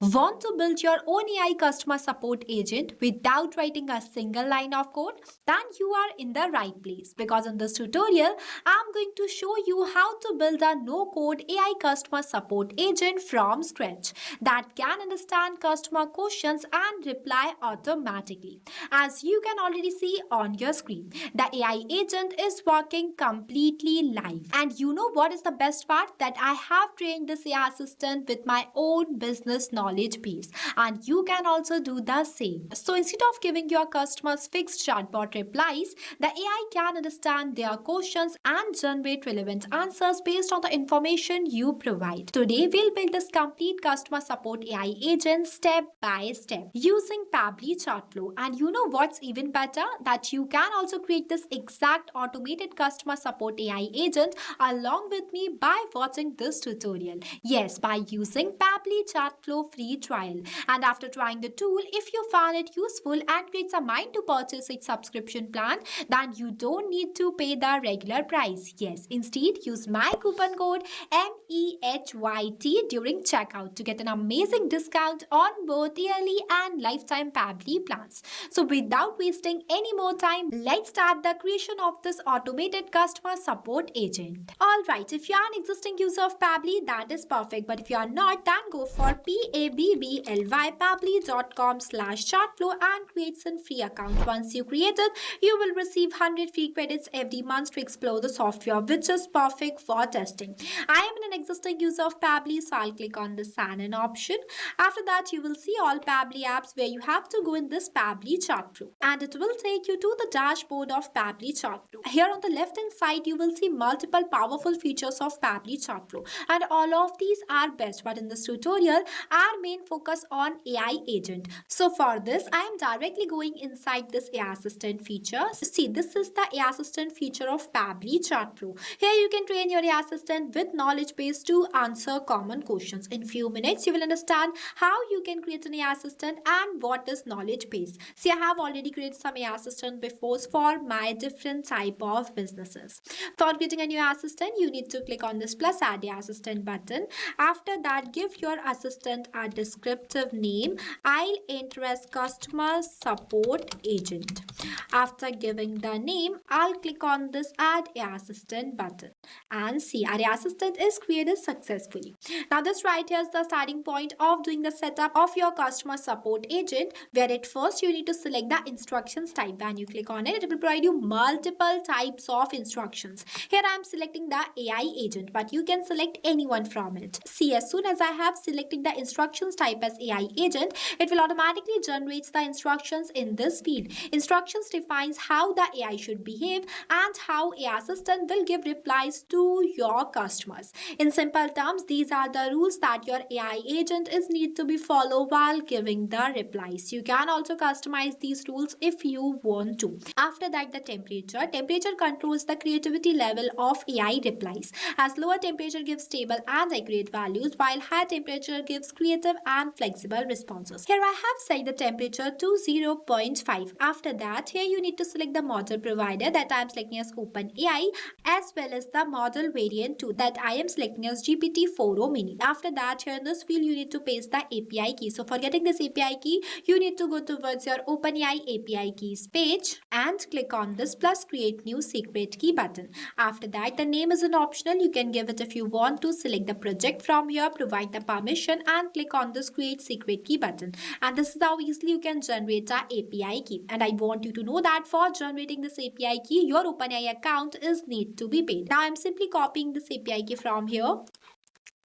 Want to build your own AI customer support agent without writing a single line of code? Then you are in the right place, because in this tutorial, I'm going to show you how to build a no-code AI customer support agent from scratch that can understand customer questions and reply automatically. As you can already see on your screen, the AI agent is working completely live. And you know what is the best part? That I have trained this AI assistant with my own business knowledge base, and you can also do the same. So instead of giving your customers fixed chatbot replies, the AI can understand their questions and generate relevant answers based on the information you provide. Today, we'll build this complete customer support AI agent step by step using Pabbly Chatflow. And you know what's even better? That you can also create this exact automated customer support AI agent along with me by watching this tutorial. Yes, by using Pabbly Chatflow free trial. And after trying the tool, if you find it useful and creates a mind to purchase its subscription plan, then you don't need to pay the regular price. Yes, instead use my coupon code MEHYT during checkout to get an amazing discount on both yearly and lifetime Pabbly plans. So without wasting any more time, let's start the creation of this automated customer support agent. Alright, if you are an existing user of Pabbly, that is perfect. But if you are not, then go for pabbly.com/chatflow and create a free account. Once you create it, you will receive 100 free credits every month to explore the software, which is perfect for testing. I am an existing user of Pabbly, so I'll click on the sign in option. After that, you will see all Pabbly apps where you have to go in this Pabbly Chatflow, and it will take you to the dashboard of Pabbly Chatflow. Here on the left hand side, you will see multiple powerful features of Pabbly Chatflow, and all of these are best. But in this tutorial, our main focus on AI agent. So for this, I am directly going inside this AI assistant feature. See, this is the AI assistant feature of Pabbly Chatflow. Here you can train your AI assistant with knowledge base to answer common questions. In few minutes, you will understand how you can create an AI assistant and what is knowledge base. See, I have already created some AI assistant before for my different type of businesses. For creating a new assistant, you need to click on this plus add AI assistant button. After that, give your assistant a descriptive name. I'll enter as customer support agent. After giving the name, I'll click on this add AI assistant button, and see, our AI assistant is created successfully. Now this right here is the starting point of doing the setup of your customer support agent, where at first you need to select the instructions type. When you click on it, it will provide you multiple types of instructions. Here I am selecting the AI agent, but you can select anyone from it. See, as soon as I have selected the instructions type as AI agent, it will automatically generate the instructions in this field. Instructions defines how the AI should behave and how AI assistant will give replies to your customers. In simple terms, these are the rules that your AI agent is need to be followed while giving the replies. You can also customize these rules if you want to. After that, the temperature. Temperature controls the creativity level of AI replies, as lower temperature gives stable and accurate values, while high temperature gives creative and flexible responses. Here I have set the temperature to 0.5. After that, here you need to select the model provider, that I am selecting as OpenAI, as well as the model variant 2, that I am selecting as GPT-4o mini. After that, here in this field, you need to paste the API key. So for getting this API key, you need to go towards your OpenAI API keys page and click on this plus create new secret key button. After that, the name is an optional. You can give it if you want to. Select the project from here, provide the permission, and click on this create secret key button. And this is how easily you can generate a API key. And I want you to know that for generating this API key, your OpenAI account is need to be paid. Now I'm simply copying this API key from here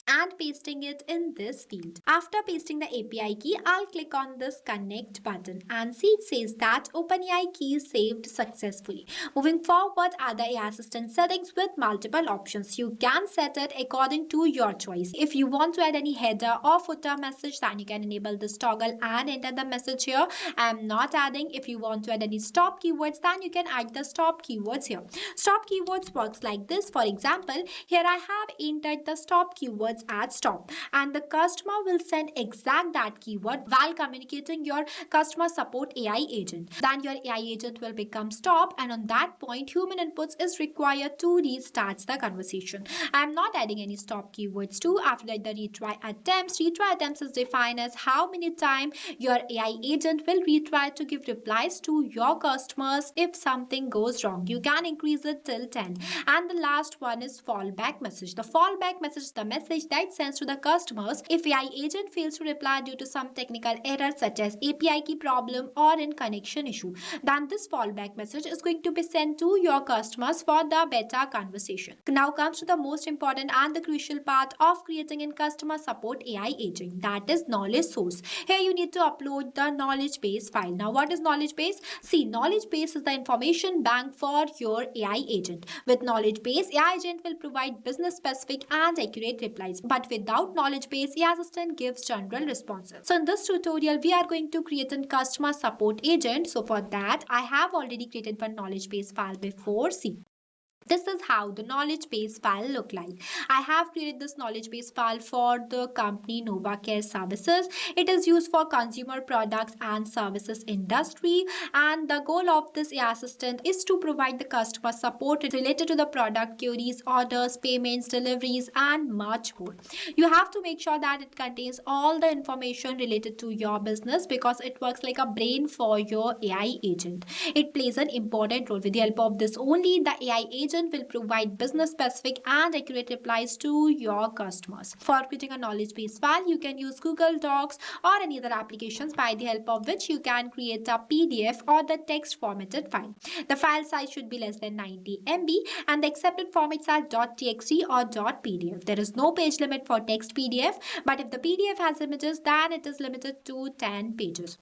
and pasting it in this field. After pasting the API key, I'll click on this connect button, and see it says that OpenAI key is saved successfully. Moving forward are the AI assistant settings with multiple options. You can set it according to your choice. If you want to add any header or footer message, then you can enable this toggle and enter the message here. I'm not adding. If you want to add any stop keywords, then you can add the stop keywords here. Stop keywords works like this. For example, here I have entered the stop keyword keywords at stop, and the customer will send exact that keyword while communicating your customer support AI agent. Then your AI agent will become stop, and on that point human inputs is required to restart the conversation. I am not adding any stop keywords too. After that, the retry attempts is defined as how many times your AI agent will retry to give replies to your customers if something goes wrong. You can increase it till 10. And the last one is fallback message. The fallback message is the message that sends to the customers if AI agent fails to reply due to some technical error such as API key problem or in connection issue. Then this fallback message is going to be sent to your customers for the better conversation. Now comes to the most important and the crucial part of creating in customer support AI agent, that is knowledge source. Here you need to upload the knowledge base file. Now what is knowledge base? See, knowledge base is the information bank for your AI agent. With knowledge base, AI agent will provide business specific and accurate replies, but without knowledge base, AI assistant gives general responses. So in this tutorial we are going to create a customer support agent. So for that I have already created one knowledge base file before. See, this is how the knowledge base file look like. I have created this knowledge base file for the company Nova Care Services. It is used for consumer products and services industry, and the goal of this AI assistant is to provide the customer support related to the product queries, orders, payments, deliveries and much more. You have to make sure that it contains all the information related to your business because it works like a brain for your AI agent. It plays an important role. With the help of this only, the AI agent will provide business specific and accurate replies to your customers. For creating a knowledge base file, you can use Google Docs or any other applications by the help of which you can create a PDF or the text formatted file. The file size should be less than 90 MB and the accepted formats are .txt or .pdf. There is no page limit for text PDF, but if the PDF has images, then it is limited to 10 pages.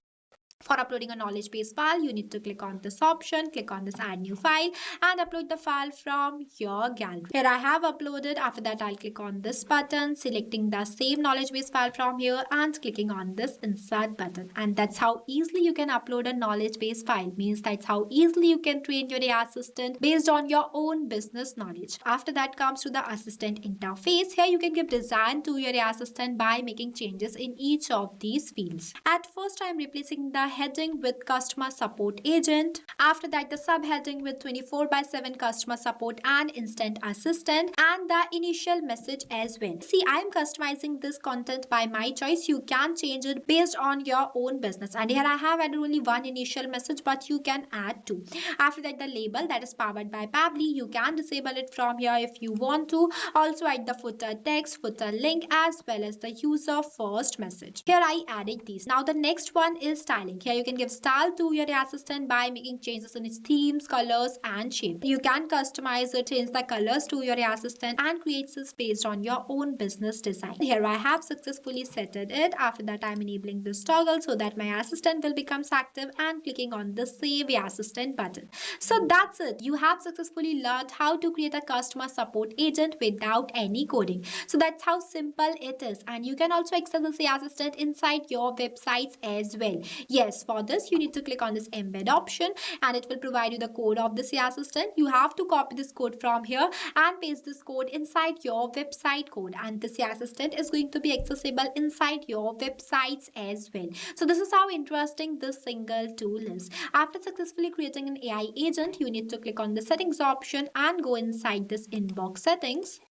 For uploading a knowledge base file, you need to click on this option, click on this add new file and upload the file from your gallery. Here I have uploaded. After that I'll click on this button, selecting the same knowledge base file from here and clicking on this insert button. And that's how easily you can upload a knowledge base file. Means that's how easily you can train your AI assistant based on your own business knowledge. After that comes to the assistant interface. Here you can give design to your AI assistant by making changes in each of these fields. At first I am replacing the heading with customer support agent. After that the subheading with 24/7 customer support and instant assistant and the initial message as well. See, I am customizing this content by my choice. You can change it based on your own business, and here I have added only one initial message, but you can add two. After that the label, that is powered by Pabbly. You can disable it from here if you want to. Also add the footer text, footer link as well as the user first message. Here I added these. Now the next one is styling. Here you can give style to your assistant by making changes in its themes, colors and shape. You can customize it, change the colors to your assistant and create this based on your own business design. Here I have successfully set it. After that I am enabling this toggle so that my assistant will become active and clicking on the save assistant button. So that's it. You have successfully learned how to create a customer support agent without any coding. So that's how simple it is, and you can also access this assistant inside your websites as well. Yes, for this you need to click on this embed option and it will provide you the code of this assistant. You have to copy this code from here and paste this code inside your website code, and this assistant is going to be accessible inside your websites as well. So this is how interesting this single tool is. After successfully creating an AI agent, you need to click on the settings option and go inside this inbox settings.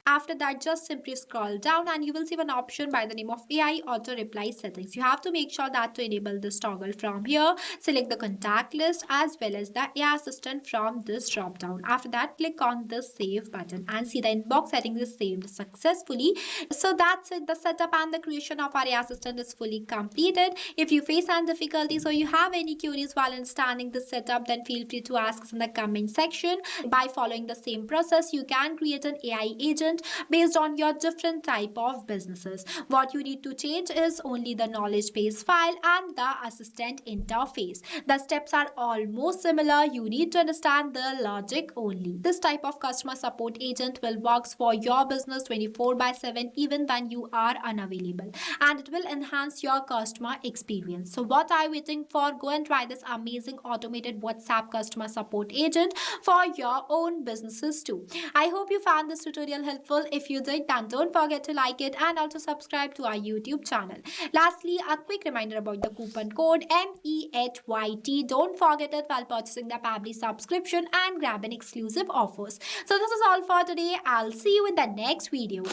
After that, just simply scroll down and you will see an option by the name of AI auto reply settings. You have to make sure that to enable this toggle from here. Select the contact list as well as the AI assistant from this drop down. After that, click on the save button and see the inbox settings is saved successfully. So that's it. The setup and the creation of our AI assistant is fully completed. If you face any difficulties or you have any queries while understanding the setup, then feel free to ask us in the comment section. By following the same process, you can create an AI agent based on your different type of businesses. What you need to change is only the knowledge base file and the assistant interface. The steps are almost similar. You need to understand the logic only. This type of customer support agent will work for your business 24/7 even when you are unavailable, and it will enhance your customer experience. So what are you waiting for? Go and try this amazing automated WhatsApp customer support agent for your own businesses too. I hope you found this tutorial helpful helpful. If you did, then don't forget to like it and also subscribe to our YouTube channel. Lastly, a quick reminder about the coupon code MEHYT. Don't forget it while purchasing the Pabbly subscription and grab an exclusive offers. So this is all for today. I'll see you in the next video.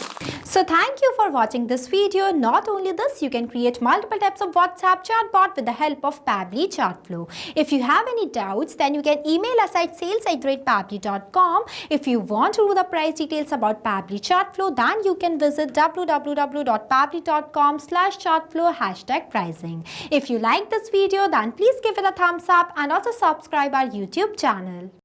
So thank you for watching this video. Not only this, you can create multiple types of WhatsApp chatbot with the help of Pabbly Chatflow. If you have any doubts, then you can email us at sales@pabbly.com. If you want to know the price details about Pabbly Chatflow, then you can visit www.pabbly.com/chatflow #pricing. If you like this video, then please give it a thumbs up and also subscribe our YouTube channel.